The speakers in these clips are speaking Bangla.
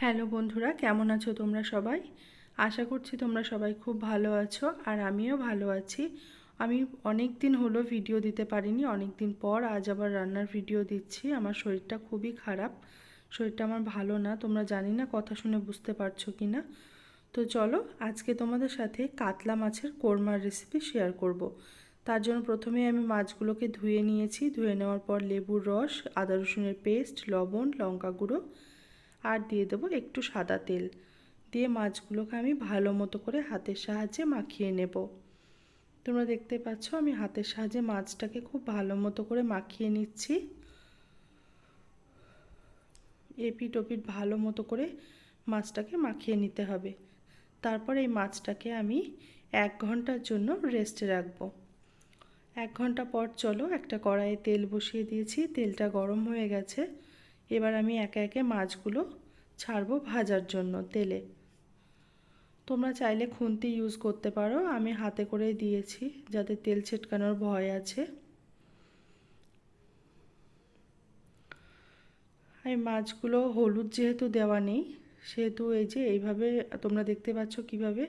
হ্যালো বন্ধুরা, কেমন আছো তোমরা সবাই? আশা করছি তোমরা সবাই খুব ভালো আছো আর আমিও ভালো আছি। আমি অনেক দিন হলো ভিডিও দিতে পারিনি, অনেক দিন পর আজ আবার রান্নার ভিডিও দিচ্ছি। আমার শরীরটা খুবই খারাপ, শরীরটা আমার ভালো না। তোমরা জানি না কথা শুনে বুঝতে পারছো কি না। তো চলো আজকে তোমাদের সাথে কাতলা মাছের কোরমার রেসিপি শেয়ার করব। তার জন্য প্রথমে আমি মাছগুলোকে ধুয়ে নিয়েছি। ধুয়ে নেওয়ার পর লেবুর রস, আদা রসুনের পেস্ট, লবণ, লঙ্কা গুঁড়ো আর দিয়ে দেবো একটু সাদা তেল। দিয়ে মাছগুলোকে আমি ভালো মতো করে হাতের সাহায্যে মাখিয়ে নেব। তোমরা দেখতে পাচ্ছ আমি হাতের সাহায্যে মাছটাকে খুব ভালো মতো করে মাখিয়ে নিচ্ছি। এপিট ওপিট ভালো মতো করে মাছটাকে মাখিয়ে নিতে হবে। তারপর এই মাছটাকে আমি 1 ঘন্টার জন্য রেস্টে রাখবো। 1 ঘন্টা পর চলো একটা কড়াইয়ে তেল বসিয়ে দিয়েছি, তেলটা গরম হয়ে গেছে। এবার আমি একে একে মাছগুলো ছাড়বো ভাজার জন্য তেলে। তোমরা চাইলে খুন্তি ইউজ করতে পারো, আমি হাতে করে দিয়েছি যাতে তেল ছিটকানোর ভয় আছে। এই মাছগুলো হলুদ যেহেতু দেওয়া নেই সেহেতু এই যে এইভাবে তোমরা দেখতে পাচ্ছ কিভাবে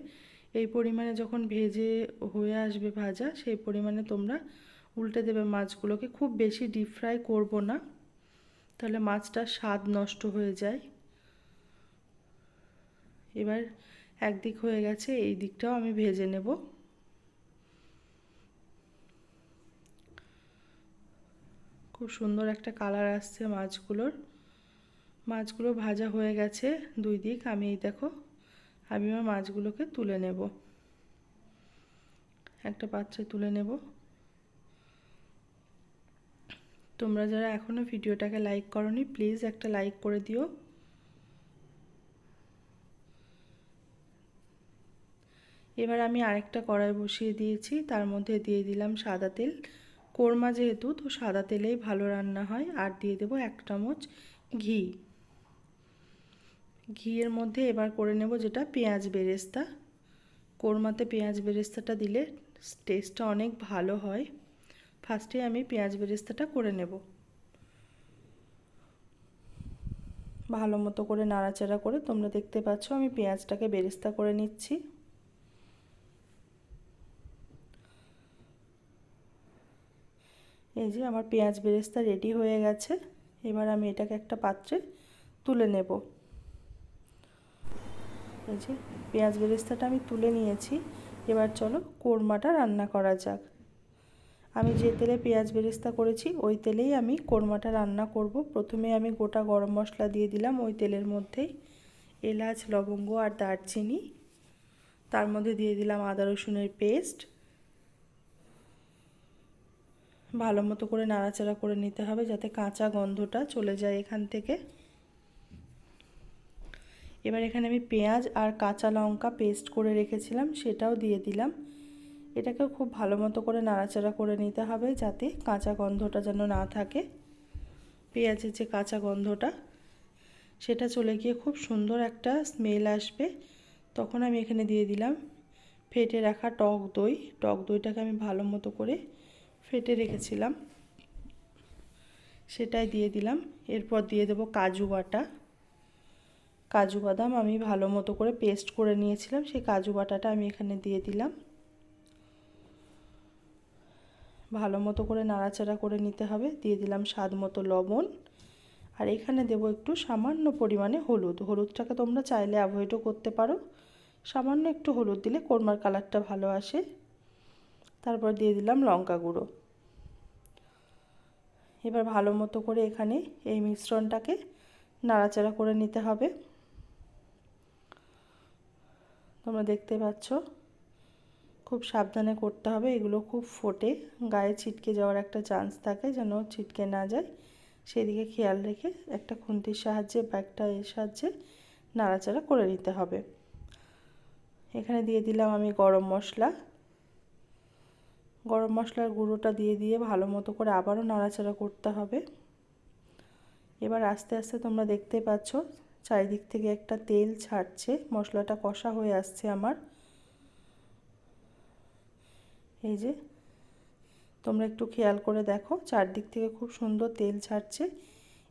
এই পরিমাণে যখন ভেজে হয়ে আসবে ভাজা, সেই পরিমাণে তোমরা উল্টে দেবে মাছগুলোকে। খুব বেশি ডিপ ফ্রাই করবো না, তাহলে মাছটার স্বাদ নষ্ট হয়ে যায়। এবার একদিক হয়ে গেছে, এই দিকটাও আমি ভেজে নেব। খুব সুন্দর একটা কালার আসছে মাছগুলো ভাজা হয়ে গেছে দুই দিক। আমি এই দেখো আমি আমার মাছগুলোকে তুলে নেব, একটা পাত্রে তুলে নেব। তোমরা যারা এখনও ভিডিওটাকে লাইক করোনি প্লিজ একটা লাইক করে দিও। এবার আমি আরেকটা কড়াই বসিয়ে দিয়েছি, তার মধ্যে দিয়ে দিলাম সাদা তেল। কোরমা যেহেতু তো সাদা তেলেই ভালো রান্না হয়। আর দিয়ে দেবো 1 চামচ ঘি। ঘিয়ের মধ্যে এবার করে নেব যেটা পেঁয়াজ বেরেস্তা। কোরমাতে পেঁয়াজ বেরেস্তাটা দিলে টেস্টটা অনেক ভালো হয়। ফার্স্টে আমি পেঁয়াজ বেরেস্তাটা করে নেব। ভালো মতো করে নাড়াচাড়া করে তোমরা দেখতে পাচ্ছ আমি পেঁয়াজটাকে বেরেস্তা করে নিচ্ছি। এই যে আমার পেঁয়াজ বেরেস্তা রেডি হয়ে গেছে। এবার আমি এটাকে একটা পাত্রে তুলে নেব। এই যে পেঁয়াজ বেরেস্তাটা আমি তুলে নিয়েছি। এবার চলো কোরমাটা রান্না করা যাক। আমি যে তেলে পেঁয়াজ বেরেস্তা করেছি ওই তেলেই আমি কোরমাটা রান্না করব। প্রথমে আমি গোটা গরম মশলা দিয়ে দিলাম ওই তেলের মধ্যেই, এলাচ, লবঙ্গ আর দারচিনি। তার মধ্যে দিয়ে দিলাম আদা রসুনের পেস্ট। ভালো মতো করে নাড়াচাড়া করে নিতে হবে যাতে কাঁচা গন্ধটা চলে যায় এখান থেকে। এবার এখানে আমি পেঁয়াজ আর কাঁচা লঙ্কা পেস্ট করে রেখেছিলাম সেটাও দিয়ে দিলাম। এটাকেও খুব ভালো মতো করে নাড়াচাড়া করে নিতে হবে যাতে কাঁচা গন্ধটা যেন না থাকে। পেঁয়াজের যে কাঁচা গন্ধটা সেটা চলে গিয়ে খুব সুন্দর একটা স্মেল আসবে। তখন আমি এখানে দিয়ে দিলাম ফেটে রাখা টক দই। টক দইটাকে আমি ভালো মতো করে ফেটে রেখেছিলাম সেটাই দিয়ে দিলাম। এরপর দিয়ে দেবো কাজু বাটা। কাজু বাদাম আমি ভালো মতো করে পেস্ট করে নিয়েছিলাম, সেই কাজু বাটাটা আমি এখানে দিয়ে দিলাম। ভালো মতো করে নাড়াচাড়া করে নিতে হবে। দিয়ে দিলাম স্বাদ মতো লবণ। আর এখানে দেবো একটু সামান্য পরিমাণে হলুদ। হলুদটাকে তোমরা চাইলে অ্যাভয়েডও করতে পারো, সামান্য একটু হলুদ দিলে কোরমার কালারটা ভালো আসে। তারপর দিয়ে দিলাম লঙ্কা গুঁড়ো। এবার ভালো মতো করে এখানে এই মিশ্রণটাকে নাড়াচাড়া করে নিতে হবে। তোমরা দেখতে পাচ্ছ খুব সাবধানে করতে হবে, এগুলো খুব ফোটে, গায়ে ছিটকে যাওয়ার একটা চান্স থাকে, যেন ছিটকে না যায় সেদিকে খেয়াল রেখে একটা খুন্তির সাহায্যে বা একটা এর সাহায্যে নাড়াচাড়া করে নিতে হবে। এখানে দিয়ে দিলাম আমি গরম মশলা। গরম মশলার গুঁড়োটা দিয়ে ভালো মতো করে আবারও নাড়াচাড়া করতে হবে। এবার আস্তে আস্তে তোমরা দেখতে পাচ্ছ চারিদিক থেকে একটা তেল ছাড়ছে, মশলাটা কষা হয়ে আসছে আমার। এই যে তোমরা একটু খেয়াল করে দেখো চারদিক থেকে খুব সুন্দর তেল ছাড়ছে।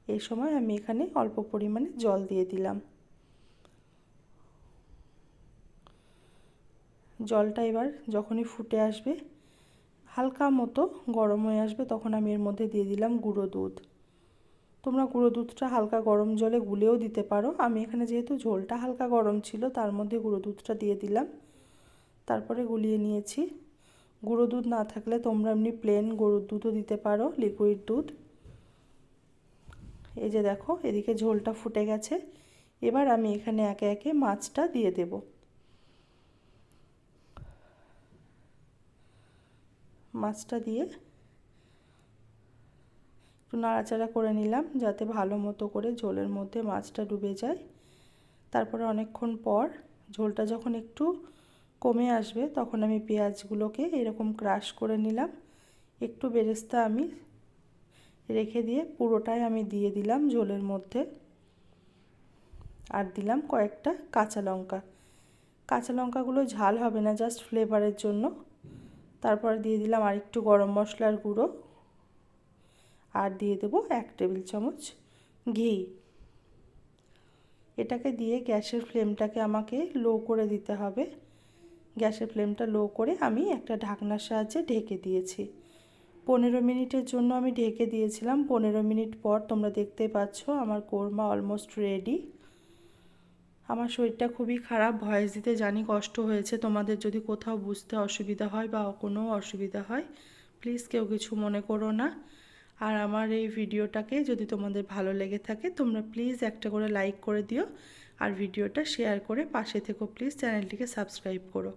এই সময় আমি এখানে অল্প পরিমাণে জল দিয়ে দিলাম। জলটা এবার যখনই ফুটে আসবে, হালকা মতো গরম হয়ে আসবে, তখন আমি এর মধ্যে দিয়ে দিলাম গুঁড়ো দুধ। তোমরা গুঁড়ো দুধটা হালকা গরম জলে গুলেও দিতে পারো। আমি এখানে যেহেতু ঝোলটা হালকা গরম ছিল তার মধ্যে গুঁড়ো দুধটা দিয়ে দিলাম, তারপরে গুলিয়ে নিয়েছি। গুঁড়ো দুধ না থাকলে তোমরা এমনি প্লেন গরুর দুধও দিতে পারো, লিকুইড দুধ। এই যে দেখো এদিকে ঝোলটা ফুটে গেছে। এবার আমি এখানে একে একে মাছটা দিয়ে দেব। মাছটা দিয়ে একটু নাড়াচাড়া করে নিলাম যাতে ভালো মতো করে ঝোলের মধ্যে মাছটা ডুবে যায়। তারপরে অনেকক্ষণ পর ঝোলটা যখন একটু কমে আসবে তখন আমি পেঁয়াজগুলোকে এরকম ক্রাশ করে নিলাম। একটু বেরেস্তা আমি রেখে দিয়ে পুরোটাই আমি দিয়ে দিলাম ঝোলের মধ্যে। আর দিলাম কয়েকটা কাঁচা লঙ্কা। কাঁচা লঙ্কাগুলো ঝাল হবে না, জাস্ট ফ্লেভারের জন্য। তারপর দিয়ে দিলাম আরেকটু গরম মশলার গুঁড়ো, আর দিয়ে দেবো 1 টেবিল চামচ ঘি। এটাকে দিয়ে গ্যাসের ফ্লেমটাকে আমাকে লো করে দিতে হবে। গ্যাসের ফ্লেমটা লো করে আমি একটা ঢাকনার সাহায্যে ঢেকে দিয়েছি। 15 মিনিটের জন্য আমি ঢেকে দিয়েছিলাম। 15 মিনিট পর তোমরা দেখতেই পাচ্ছ আমার কোরমা অলমোস্ট রেডি। আমার শরীরটা খুবই খারাপ, ভয়েস দিতে জানি কষ্ট হয়েছে। তোমাদের যদি কোথাও বুঝতে অসুবিধা হয় বা কোনো অসুবিধা হয় প্লিজ কেউ কিছু মনে করো না। আর আমার এই ভিডিওটাকে যদি তোমাদের ভালো লেগে থাকে তোমরা প্লিজ একটা করে লাইক করে দিও, আর ভিডিওটা শেয়ার করে পাশে থেকো প্লিজ, চ্যানেলটিকে সাবস্ক্রাইব করো।